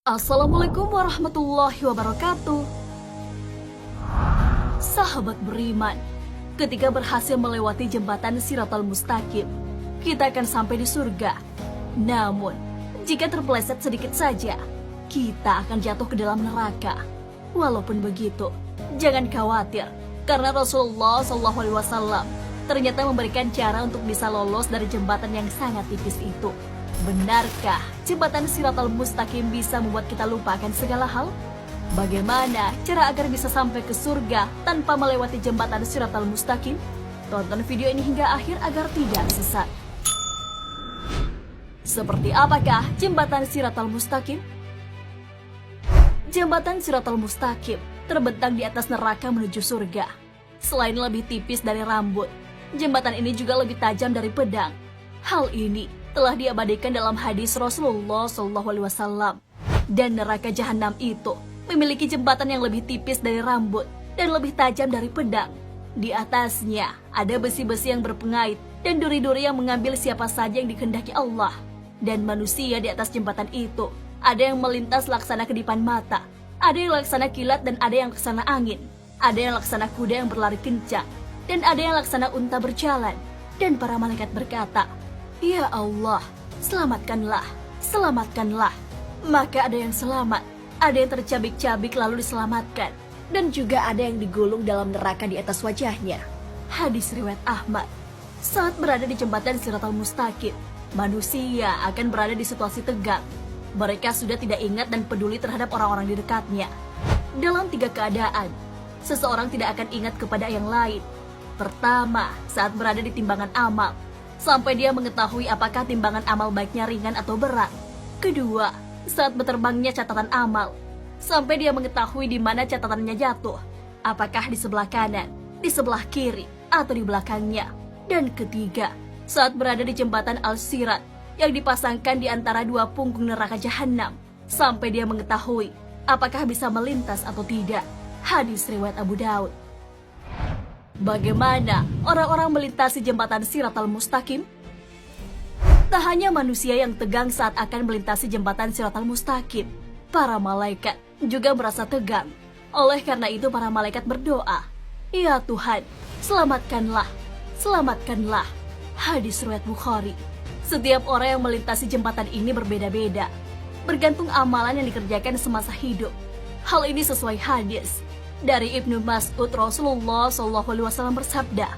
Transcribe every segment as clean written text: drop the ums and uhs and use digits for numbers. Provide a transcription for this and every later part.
Assalamualaikum warahmatullahi wabarakatuh. Sahabat beriman, ketika berhasil melewati jembatan Shiratal Mustaqim, kita akan sampai di surga. Namun, jika terpeleset sedikit saja, kita akan jatuh ke dalam neraka. Walaupun begitu, jangan khawatir, karena Rasulullah SAW ternyata memberikan cara untuk bisa lolos dari jembatan yang sangat tipis itu. Benarkah jembatan Shiratal Mustaqim bisa membuat kita lupakan segala hal? Bagaimana cara agar bisa sampai ke surga tanpa melewati jembatan Shiratal Mustaqim? Tonton video ini hingga akhir agar tidak sesat. Seperti apakah jembatan Shiratal Mustaqim? Jembatan Shiratal Mustaqim terbentang di atas neraka menuju surga. Selain lebih tipis dari rambut, jembatan ini juga lebih tajam dari pedang. Hal ini telah diabadikan dalam hadis Rasulullah SAW. Dan neraka jahanam itu memiliki jembatan yang lebih tipis dari rambut dan lebih tajam dari pedang. Di atasnya ada besi-besi yang berpengait dan duri-duri yang mengambil siapa saja yang dikehendaki Allah. Dan manusia di atas jembatan itu ada yang melintas laksana kedipan mata, ada yang laksana kilat dan ada yang laksana angin, ada yang laksana kuda yang berlari kencang, dan ada yang laksana unta berjalan. Dan para malaikat berkata, "Ya Allah, selamatkanlah, selamatkanlah." Maka ada yang selamat, ada yang tercabik-cabik lalu diselamatkan, dan juga ada yang digulung dalam neraka di atas wajahnya. Hadis riwayat Ahmad. Saat berada di jembatan Shiratal Mustaqim, manusia akan berada di situasi tegang. Mereka sudah tidak ingat dan peduli terhadap orang-orang di dekatnya. Dalam 3 keadaan, seseorang tidak akan ingat kepada yang lain. Pertama, saat berada di timbangan amal, sampai dia mengetahui apakah timbangan amal baiknya ringan atau berat. Kedua, saat berterbangnya catatan amal, sampai dia mengetahui di mana catatannya jatuh, apakah di sebelah kanan, di sebelah kiri, atau di belakangnya. Dan ketiga, saat berada di jembatan Al-Sirat yang dipasangkan di antara 2 punggung neraka jahanam, sampai dia mengetahui apakah bisa melintas atau tidak. Hadis riwayat Abu Daud. Bagaimana orang-orang melintasi jembatan Shiratal Mustaqim? Tak hanya manusia yang tegang saat akan melintasi jembatan Shiratal Mustaqim, para malaikat juga merasa tegang. Oleh karena itu para malaikat berdoa, "Ya Tuhan, selamatkanlah, selamatkanlah." Hadis riwayat Bukhari. Setiap orang yang melintasi jembatan ini berbeda-beda, bergantung amalan yang dikerjakan semasa hidup. Hal ini sesuai hadis dari Ibnu Mas'ud. Rasulullah SAW bersabda,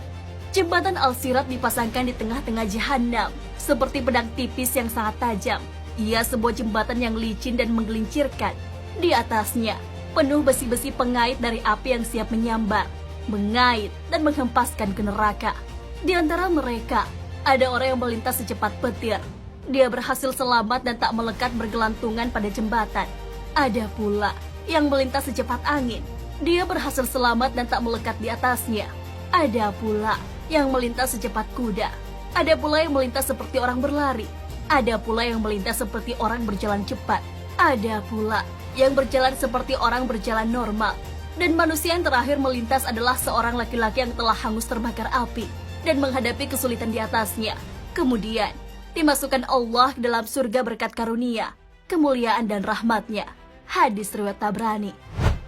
"Jembatan Al-Sirat dipasangkan di tengah-tengah jahanam seperti pedang tipis yang sangat tajam. Ia sebuah jembatan yang licin dan menggelincirkan. Di atasnya penuh besi-besi pengait dari api yang siap menyambar, mengait dan menghempaskan ke neraka. Di antara mereka ada orang yang melintas secepat petir. Dia berhasil selamat dan tak melekat bergelantungan pada jembatan. Ada pula yang melintas secepat angin. Dia berhasil selamat dan tak melekat di atasnya. Ada pula yang melintas secepat kuda. Ada pula yang melintas seperti orang berlari. Ada pula yang melintas seperti orang berjalan cepat. Ada pula yang berjalan seperti orang berjalan normal. Dan manusia yang terakhir melintas adalah seorang laki-laki yang telah hangus terbakar api dan menghadapi kesulitan di atasnya. Kemudian dimasukkan Allah ke dalam surga berkat karunia, kemuliaan dan rahmatnya." Hadis riwayat Tabrani.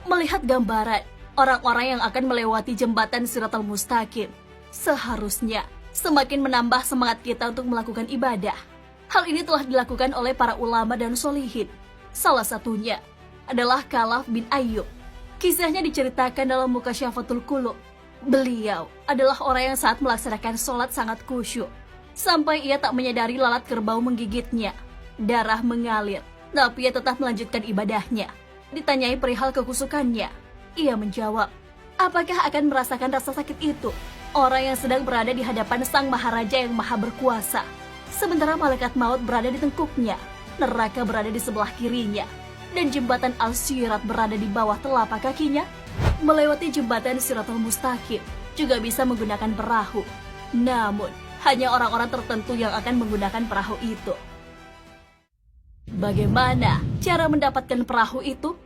Melihat gambaran orang-orang yang akan melewati jembatan Shiratal Mustaqim, seharusnya semakin menambah semangat kita untuk melakukan ibadah. Hal ini telah dilakukan oleh para ulama dan sholihin. Salah satunya adalah Khalaf bin Ayyub. Kisahnya diceritakan dalam Mukasyafatul Qulub. Beliau adalah orang yang saat melaksanakan sholat sangat khusyuk, sampai ia tak menyadari lalat kerbau menggigitnya. Darah mengalir, tapi ia tetap melanjutkan ibadahnya. Ditanyai perihal kekusukannya, ia menjawab, "Apakah akan merasakan rasa sakit itu orang yang sedang berada di hadapan Sang Maharaja yang maha berkuasa, sementara malaikat maut berada di tengkuknya, neraka berada di sebelah kirinya, dan jembatan Al-Sirat berada di bawah telapak kakinya?" Melewati jembatan Shiratal Mustaqim juga bisa menggunakan perahu. Namun, hanya orang-orang tertentu yang akan menggunakan perahu itu. Bagaimana cara mendapatkan perahu itu?